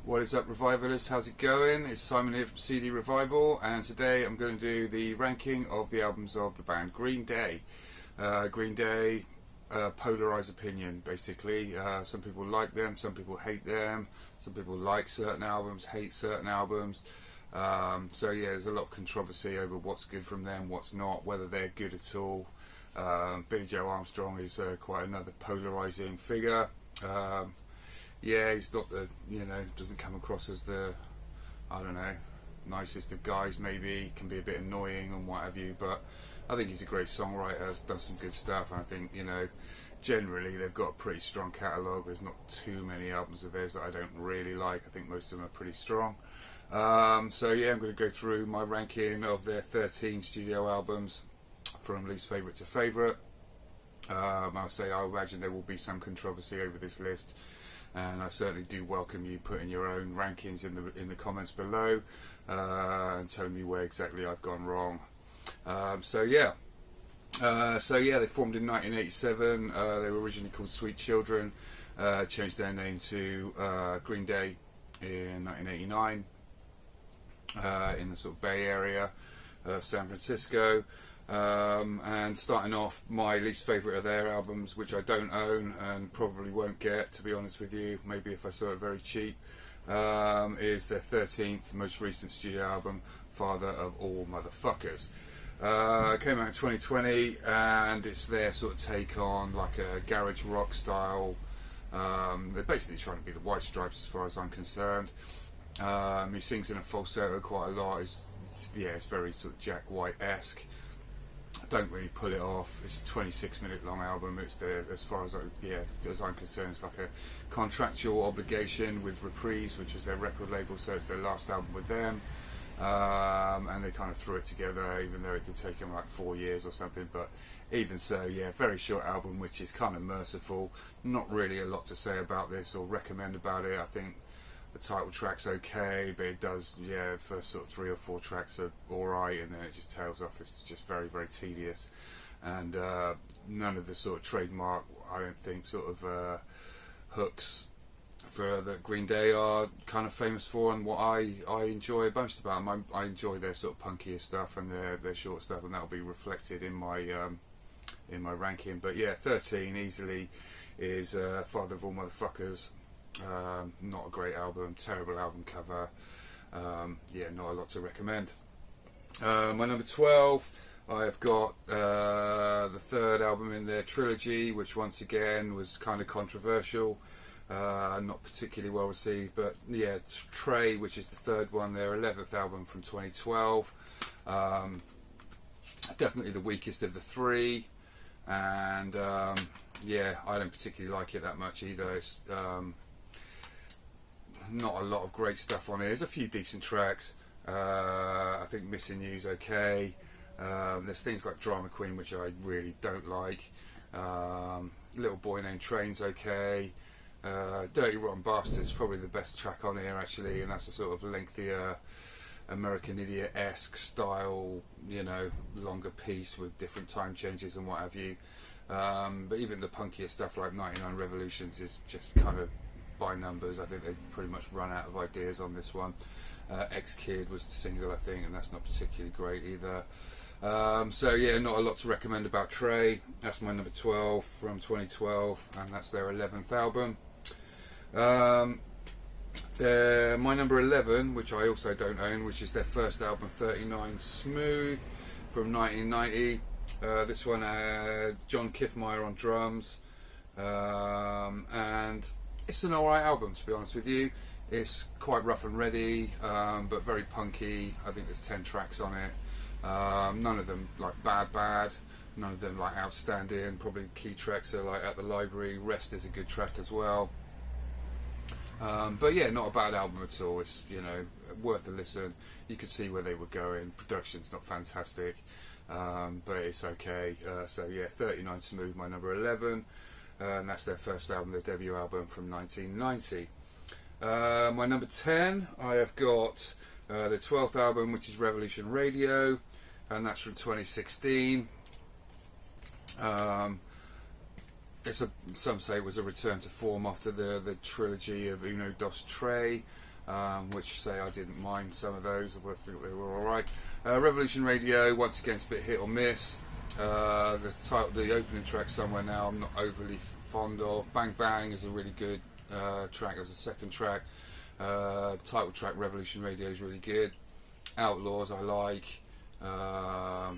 What is up, Revivalists? How's it going? It's Simon here from CD Revival, and today I'm going to do the ranking of the albums of the band Green Day. Green Day, polarised opinion, basically. Some people like them, some people hate them, some people like certain albums, hate certain albums. So yeah, there's a lot of controversy over what's good from them, what's not, whether they're good at all. Billy Joe Armstrong is quite another polarising figure. Yeah, he's not the, doesn't come across as the, nicest of guys, maybe, can be a bit annoying and what have you, but I think he's a great songwriter, has done some good stuff, and I think, generally they've got a pretty strong catalogue. There's not too many albums of theirs that I don't really like. I think most of them are pretty strong. So yeah, I'm going to go through my ranking of their 13 studio albums from least favourite to favourite. I imagine there will be some controversy over this list, and I certainly do welcome you putting your own rankings in the comments below and telling me where exactly I've gone wrong. So yeah, they formed in 1987. They were originally called Sweet Children, changed their name to Green Day in 1989 in the sort of Bay Area, San Francisco. And starting off, my least favourite of their albums, which I don't own and probably won't get, to be honest with you, maybe if I saw it very cheap, is their 13th most recent studio album, Father of All Motherfuckers. Came out in 2020, and it's their sort of take on like a garage rock style. They're basically trying to be the White Stripes as far as I'm concerned. He sings in a falsetto quite a lot. It's very sort of Jack White-esque. Don't really pull it off. It's a 26-minute long album. It's there, as far as I'm concerned, it's like a contractual obligation with Reprise, which was their record label, so it's their last album with them. And they kind of threw it together, even though it did take them like 4 years or something. But even so, yeah, very short album, which is kind of merciful. Not really a lot to say about this or recommend about it. I think the title track's okay, but it does, the first sort of 3 or 4 tracks are alright, and then it just tails off. It's just very, very tedious, and none of the sort of trademark, I don't think, sort of hooks for that Green Day are kind of famous for, and what I enjoy most about them. I enjoy their sort of punkier stuff and their short stuff, and that'll be reflected in my ranking. But yeah, 13 easily is Father of All Motherfuckers. Not a great album, terrible album cover. Not a lot to recommend. My number 12, I've got the third album in their trilogy, which once again was kind of controversial, not particularly well received, but yeah, Trey, which is the third one, their 11th album from 2012. Definitely the weakest of the three, and I don't particularly like it that much either. It's not a lot of great stuff on it. There's a few decent tracks. I think Missing You's okay. There's things like Drama Queen, which I really don't like. Little Boy Named Train's okay. Dirty Rotten Bastard's probably the best track on here, actually, and that's a sort of lengthier American Idiot-esque style, longer piece with different time changes and what have you. But even the punkier stuff like 99 Revolutions is just kind of by numbers. I think they pretty much run out of ideas on this one. Ex-Kid was the single, I think, and that's not particularly great either. Not a lot to recommend about Trey. That's my number 12 from 2012, and that's their 11th album. My number 11, which I also don't own, which is their first album, 39 Smooth, from 1990. This one had John Kiffmeyer on drums, and it's an alright album, to be honest with you. It's quite rough and ready, but very punky. I think there's 10 tracks on it. None of them like bad, none of them like outstanding. Probably key tracks are like At the Library. Rest is a good track as well. But yeah, not a bad album at all. It's worth a listen. You can see where they were going. Production's not fantastic, but it's okay. 39 Smooth, my number 11. And that's their first album, their debut album from 1990. My number 10, I have got their 12th album, which is Revolution Radio, and that's from 2016. Some say it was a return to form after the trilogy of Uno Dos Tre. which say I didn't mind some of those. I think they were alright. Revolution Radio, once again, it's a bit hit or miss. The opening track, Somewhere Now, I'm not overly fond of. Bang Bang is a really good track as a second track. The title track, Revolution Radio, is really good. Outlaws I like. Yeah,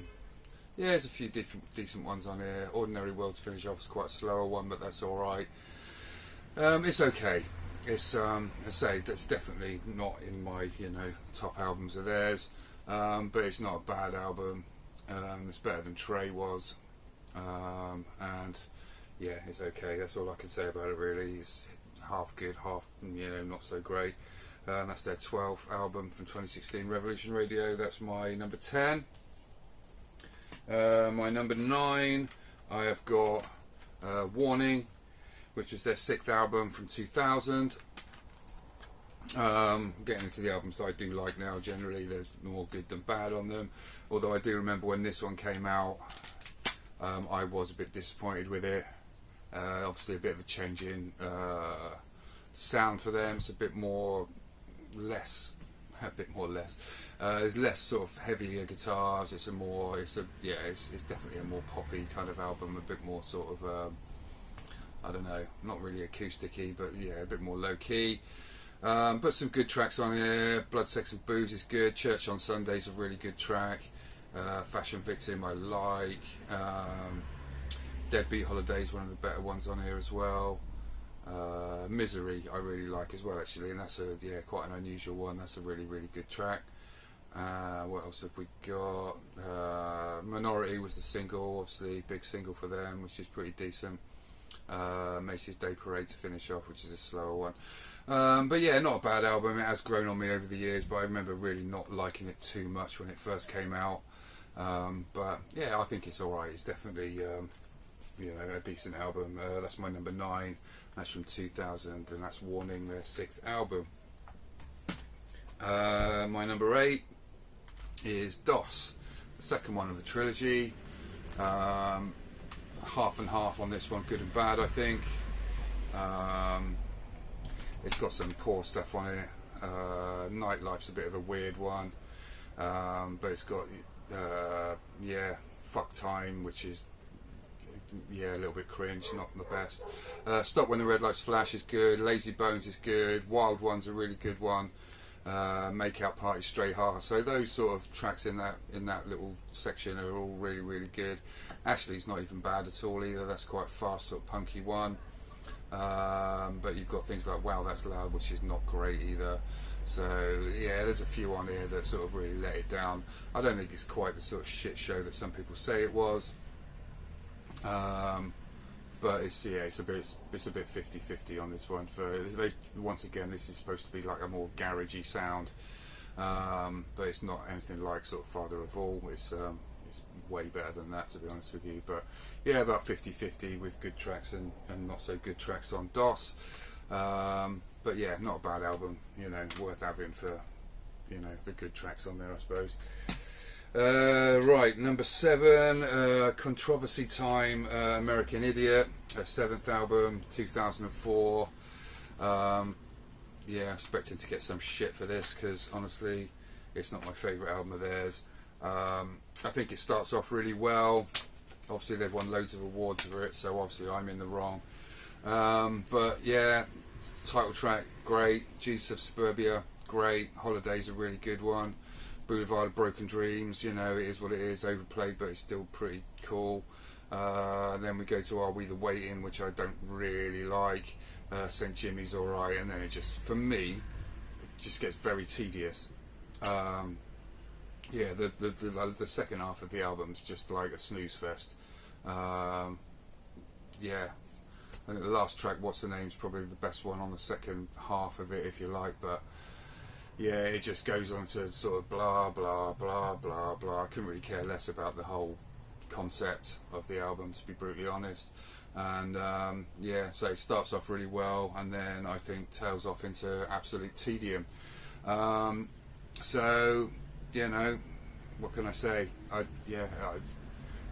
there's a few decent ones on here. Ordinary World to finish off is quite a slower one, but that's alright. It's okay. It's I say, that's definitely not in my top albums of theirs, but it's not a bad album. It's better than Trey was, and yeah, it's okay. That's all I can say about it really. It's half good, half not so great. That's their 12th album from 2016, Revolution Radio. That's my number 10. My number 9, I have got Warning, which is their 6th album from 2000. Getting into the albums I do like now, generally there's more good than bad on them, although I do remember when this one came out, I was a bit disappointed with it. Obviously a bit of a change in sound for them. It's a bit more less. There's less sort of heavier guitars. It's definitely a more poppy kind of album, a bit more sort of I don't know, not really acousticy, but yeah, a bit more low key. But some good tracks on here. Blood, Sex and Booze is good. Church on Sunday's a really good track. Fashion Victim I like. Deadbeat Holiday's one of the better ones on here as well. Misery I really like as well actually, and that's quite an unusual one. That's a really good track. What else have we got? Minority was the single, obviously big single for them, which is pretty decent. Macy's Day Parade to finish off, which is a slower one. But yeah, not a bad album. It has grown on me over the years, but I remember really not liking it too much when it first came out. But yeah, I think it's alright. It's definitely a decent album. That's my number 9. That's from 2000, and that's Warning, their 6th album. My number 8 is DOS, the second one of the trilogy. Half and half on this one, good and bad, I think. It's got some poor stuff on it. Nightlife's a bit of a weird one, but it's got Fuck Time, which is a little bit cringe, not the best. Stop When the Red Lights Flash is good. Lazy Bones is good. Wild One's a really good one. Make Out Party, Stray Heart. So those sort of tracks in that little section are all really good. Ashley's not even bad at all either. That's quite a fast sort of punky one. But you've got things like Wow That's Loud, which is not great either. So yeah, there's a few on here that sort of really let it down. I don't think it's quite the sort of shit show that some people say it was. But it's a bit 50-50 on this one. Once again, this is supposed to be like a more garagey sound, but it's not anything like sort of Father of All. It's way better than that, to be honest with you. But yeah, about 50-50 with good tracks and not so good tracks on DOS. But yeah, not a bad album. Worth having for the good tracks on there, I suppose. Right, number 7, Controversy Time, American Idiot, her 7th album, 2004. I'm expecting to get some shit for this, because honestly, it's not my favourite album of theirs. I think it starts off really well. Obviously, they've won loads of awards for it, so obviously I'm in the wrong. But yeah, title track, great. Jesus of Suburbia, great. Holiday's a really good one. Boulevard of Broken Dreams, it is what it is, overplayed, but it's still pretty cool. Then we go to Are We the Waiting, which I don't really like. St. Jimmy's alright, and then it just, for me, it just gets very tedious. The second half of the album's just like a snooze fest. I think the last track, What's the Name's probably the best one on the second half of it, if you like, but yeah, it just goes on to sort of blah blah blah blah blah. I couldn't really care less about the whole concept of the album, to be brutally honest. And so it starts off really well, and then I think tails off into absolute tedium. What can I say?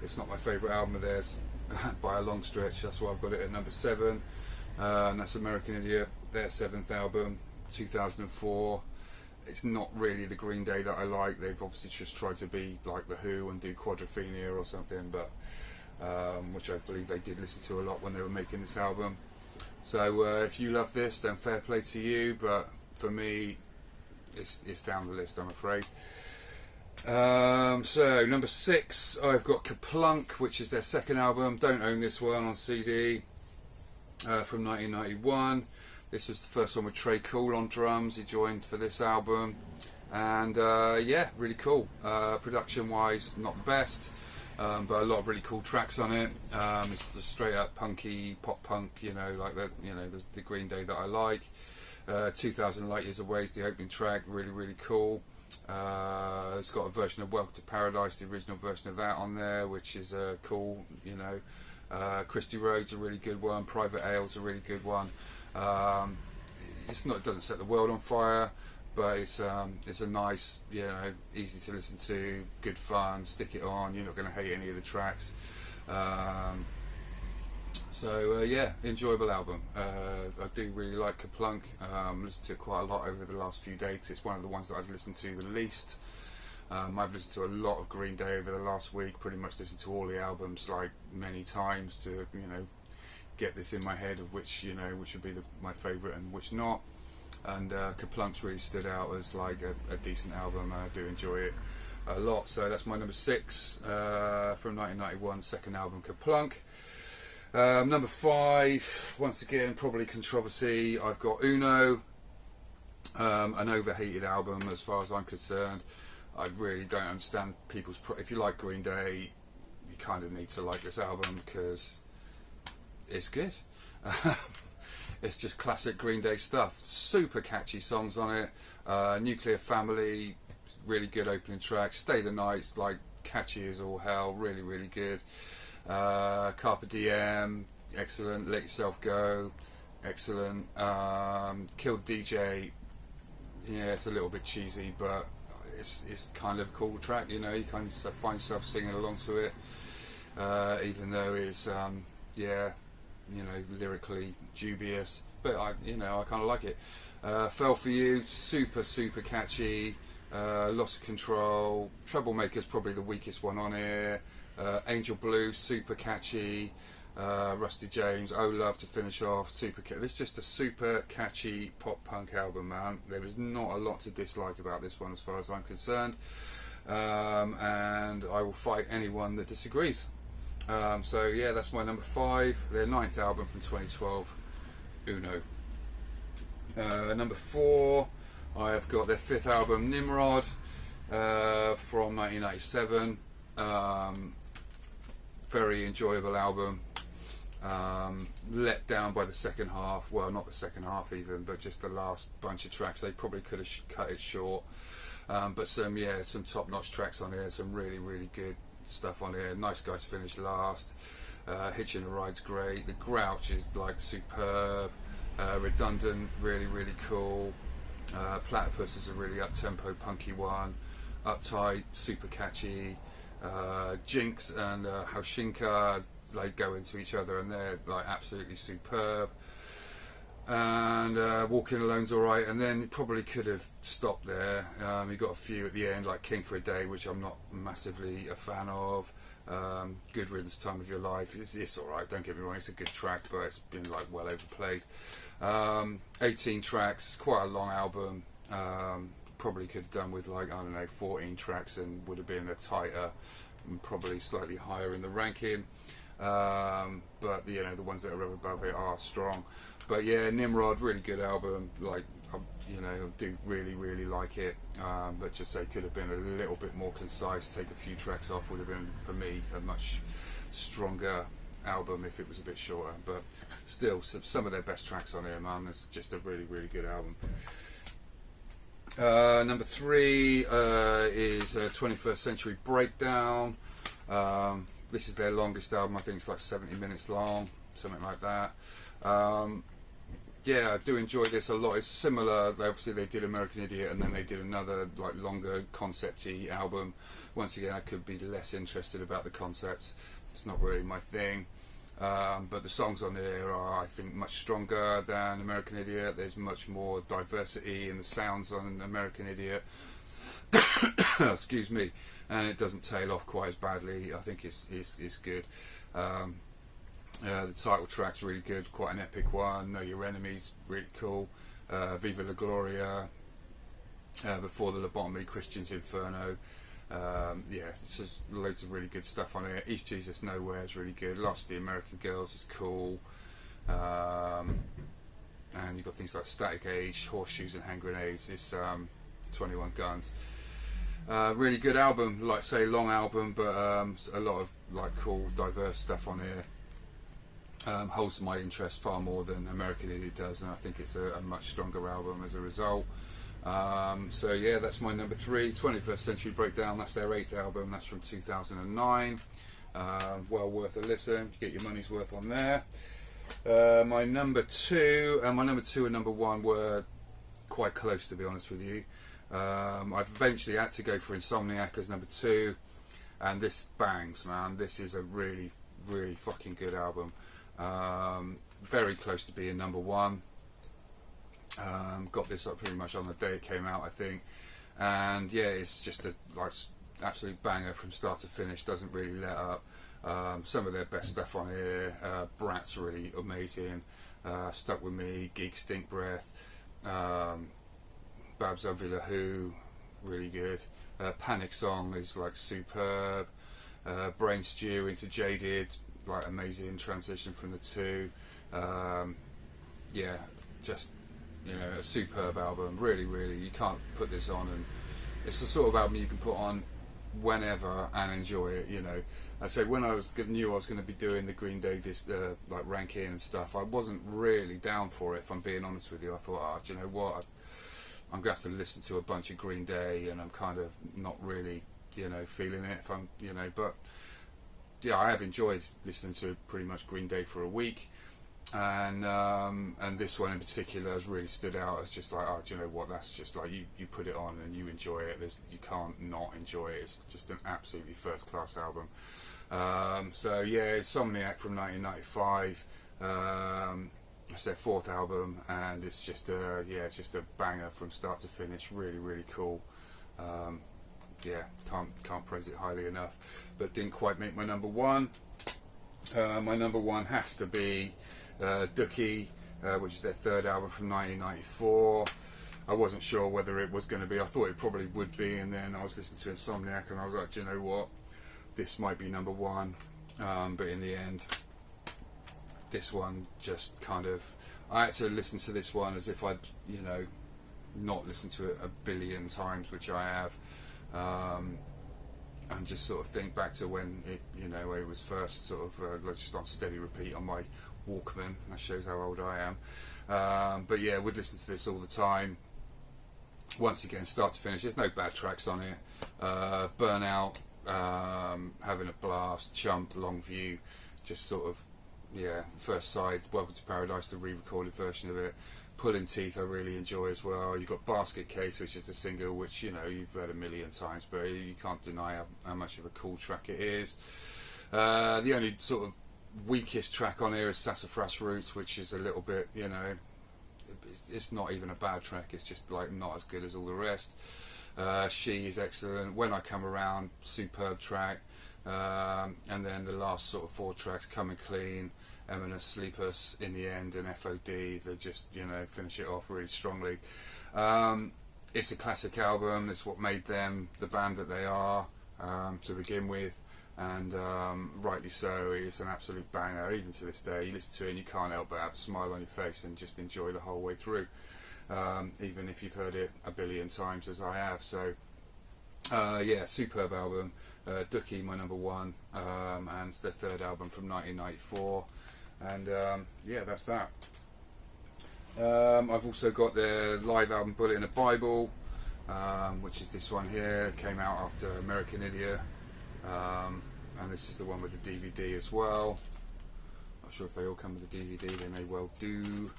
It's not my favourite album of theirs by a long stretch. That's why I've got it at number 7. And that's American Idiot, their 7th album. 2004. It's not really the Green Day that I like. They've obviously just tried to be like The Who and do Quadrophenia or something, but which I believe they did listen to a lot when they were making this album. So if you love this, then fair play to you, but for me, it's down the list, I'm afraid. So number 6, I've got Kaplunk, which is their second album. Don't own this one on CD, from 1991. This was the first one with Tré Cool on drums. He joined for this album, and yeah, really cool. Production wise, not the best, but a lot of really cool tracks on it. It's just straight up punky, pop punk, you know, like the Green Day that I like. 2000 Light Years Away is the opening track, really cool. It's got a version of Welcome to Paradise, the original version of that on there, which is cool, you know. Christy Road's a really good one. Private Ale's a really good one. It doesn't set the world on fire, but it's a nice, you know, easy to listen to, good fun. Stick it on, you're not going to hate any of the tracks. So yeah, enjoyable album. I do really like Kaplunk. Listened to it quite a lot over the last few days. It's one of the ones that I've listened to the least. I've listened to a lot of Green Day over the last week. Pretty much listened to all the albums like many times to, you know, get this in my head of which, you know, which would be my favourite and which not. And Kaplunk's really stood out as like a decent album. I do enjoy it a lot. So that's my number 6 from 1991, second album, Kaplunk. Number 5, once again, probably controversy. I've got Uno, an overhated album as far as I'm concerned. I really don't understand people's. If you like Green Day, you kind of need to like this album because it's good. It's just classic Green Day stuff. Super catchy songs on it. Nuclear Family, really good opening track. Stay the Night's like catchy as all hell. Really good. Carpe Diem, excellent. Let Yourself Go, excellent. Kill DJ, yeah, it's a little bit cheesy, but it's kind of a cool track, you know. You kind of find yourself singing along to it, even though it's yeah, you know, lyrically dubious, but I kind of like it. Fell For You, super catchy. Lost Control, Troublemaker's probably the weakest one on here. Angel Blue, super catchy. Rusty James, Oh Love to finish off, super catchy. It's just a super catchy pop punk album, man. There is not a lot to dislike about this one as far as I'm concerned, and I will fight anyone that disagrees. So yeah, that's my number 5, their 9th album from 2012, Uno. Number 4, I have got their 5th album, Nimrod, from 1997. Very enjoyable album. Let down by the second half. Well, not the second half even, but just the last bunch of tracks. They probably could have cut it short. But some top-notch tracks on here. Some really good stuff on here. Nice Guys finished last. Hitching a Ride's great. The Grouch is like superb. Redundant, really cool. Platypus is a really up-tempo punky one. Uptight, super catchy. Jinx and Haushinka, they go into each other and they're like absolutely superb. And Walking Alone's alright, and then it probably could have stopped there. You got a few at the end like King for a Day, which I'm not massively a fan of. Good Riddance, Time of Your Life, it's alright, don't get me wrong, it's a good track, but it's been like well overplayed. 18 tracks, quite a long album. Probably could have done with like, I don't know, 14 tracks and would have been a tighter and probably slightly higher in the ranking. But you know, the ones that are above it are strong. But yeah, Nimrod, really good album. Like, you know, do really like it. But just say could have been a little bit more concise. Take a few tracks off would have been, for me, a much stronger album if it was a bit shorter. But still, some of their best tracks on here, man. It's just a really good album. Number 3 is 21st Century Breakdown. This is their longest album. I think it's like 70 minutes long, something like that. Yeah, I do enjoy this a lot. It's similar. Obviously, they did American Idiot, and then they did another like longer concept-y album. Once again, I could be less interested about the concepts. It's not really my thing. But the songs on there are, I think, much stronger than American Idiot. There's much more diversity in the sounds on American Idiot. Excuse me. And it doesn't tail off quite as badly. I think it's good. The title track's really good, quite an epic one. Know Your Enemies, really cool. Viva La Gloria, Before the Lobotomy, Christian's Inferno. It's just loads of really good stuff on it. East Jesus Nowhere is really good. Last of the American Girls is cool. And you've got things like Static Age, Horseshoes and Hand Grenades. It's 21 Guns. Really good album, like say long album, but a lot of like cool, diverse stuff on here. Holds my interest far more than American Idiot does, and I think it's a much stronger album as a result. So yeah, that's my number 3, 21st Century Breakdown. That's their 8th album. That's from 2009. Well worth a listen. You get your money's worth on there. My number 2 and number 1 were quite close, to be honest with you. I've eventually had to go for Insomniac as number 2, and this bangs, man. This is a really, really fucking good album. Very close to being number 1. Got this up pretty much on the day it came out, I think, and yeah, it's just a like absolute banger from start to finish. Doesn't really let up. Some of their best stuff on here. Brat's really amazing. Stuck With Me, Geek Stink Breath, Babs Uvula Who, really good. Panic Song is like superb. Brain Stew into Jaded, like amazing transition from the two. Just a superb album. Really, really, you can't put this on, and it's the sort of album you can put on whenever and enjoy it. I say when I knew I was going to be doing the Green Day like ranking and stuff, I wasn't really down for it. If I'm being honest with you, I thought, do you know what? I'm going to have to listen to a bunch of Green Day, and I'm kind of not really, feeling it. If I'm, but yeah, I have enjoyed listening to pretty much Green Day for a week. And this one in particular has really stood out as just like, do you know what, that's just like you put it on and you enjoy it. You can't not enjoy it. It's just an absolutely first class album. So yeah, Insomniac from 1995. It's their 4th album, and it's just a banger from start to finish. Really, really cool. Can't praise it highly enough. But didn't quite make my number 1. My number 1 has to be Dookie, which is their 3rd album from 1994. I wasn't sure whether it was going to be. I thought it probably would be, and then I was listening to Insomniac, and I was like, do you know what? This might be number 1. But in the end, this one just kind of... I had to listen to this one as if I'd, not listened to it a billion times, which I have. And just sort of think back to when it was first sort of just on steady repeat on my Walkman. That shows how old I am. But yeah, would listen to this all the time. Once again, start to finish, there's no bad tracks on it. Burnout, Having a Blast, Chump, Longview, just sort of, the first side, Welcome to Paradise, the re-recorded version of it. Pulling Teeth I really enjoy as well. You've got Basket Case, which is the single which you've heard a million times, but you can't deny how much of a cool track it is. The only sort of weakest track on here is Sassafras Roots, which is a little bit, it's not even a bad track, it's just like not as good as all the rest. She is excellent. When I Come Around, superb track. And then the last sort of 4 tracks, Coming Clean, Eminence, Sleep Us, In the End, and FOD, that just finish it off really strongly. It's a classic album. It's what made them the band that they are to begin with, and rightly so. It's an absolute banger even to this day. You listen to it and you can't help but have a smile on your face and just enjoy the whole way through, even if you've heard it a billion times as I have. So superb album. Dookie, my number 1, and it's their 3rd album from 1994, and that's that. I've also got their live album Bullet in a Bible, which is this one here. Came out after American Idiot, and this is the one with the DVD as well. Not sure if they all come with the DVD, they may well do,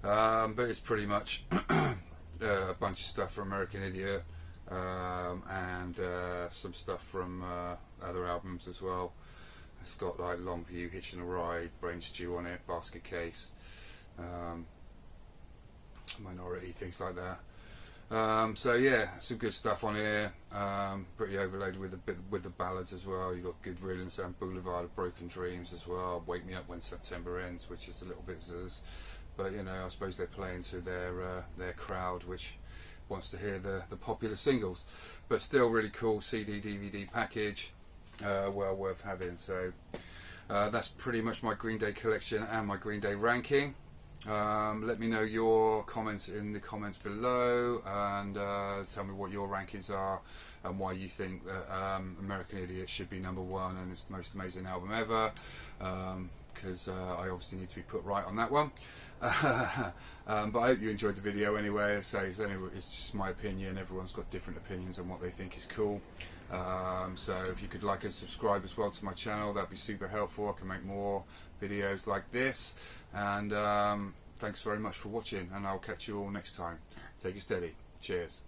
but it's pretty much a bunch of stuff from American Idiot, and some stuff from other albums as well. It's got like Longview, Hitching a Ride, Brain Stew on it, Basket Case, Minority, things like that. So yeah, some good stuff on here. Pretty overloaded with the ballads as well. You got Good Riddance and Boulevard of Broken Dreams as well. Wake Me Up When September Ends, which is a little bit zzz, but you know, I suppose they're playing to their crowd, which wants to hear the popular singles. But still, really cool CD DVD package. Well worth having. So that's pretty much my Green Day collection and my Green Day ranking. Let me know your comments in the comments below, and tell me what your rankings are and why you think that American Idiot should be #1 and it's the most amazing album ever, because I obviously need to be put right on that one. But I hope you enjoyed the video anyway. As I say, it's just my opinion. Everyone's got different opinions on what they think is cool. So if you could like and subscribe as well to my channel, that'd be super helpful. I can make more videos like this. And thanks very much for watching, and I'll catch you all next time. Take it steady. Cheers.